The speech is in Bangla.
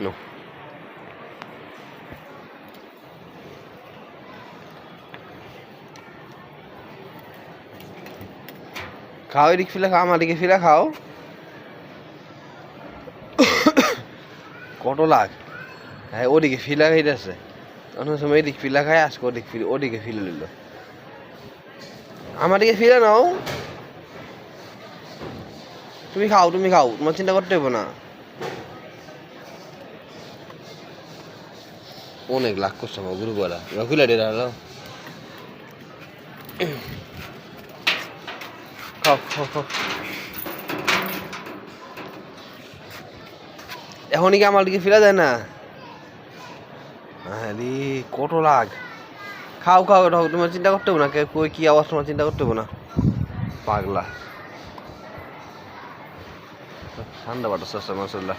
নো খাও, এদিক ফিলে খাও, আমার দিকে ফিলে খাও। কত লাগ, হ্যাঁ ওদিকে ফিলা খাইতেছে, অন্য সময় এদিক ফিলা খায়, আজকে ওদিকে ফিলে নিল। আমার দিকে ফিরে নাও, তুমি খাও, তোমার চিন্তা করতে হবে না। অনেক লাখ করছে আমার গুরু বলা, খুলে দিয়ে দাঁড়ালো। খাও খাও খাও, এখনই কি আমার দিকে ফিরা যায় না? আরে কত লাগ, খাও খাও, তোমার চিন্তা করতে হবে না, কই কি আওয়াজ তোমার চিন্তা করতে হবে না, পাগলা। ঠান্ডা বাতাস আছে মাসাল্লাহ।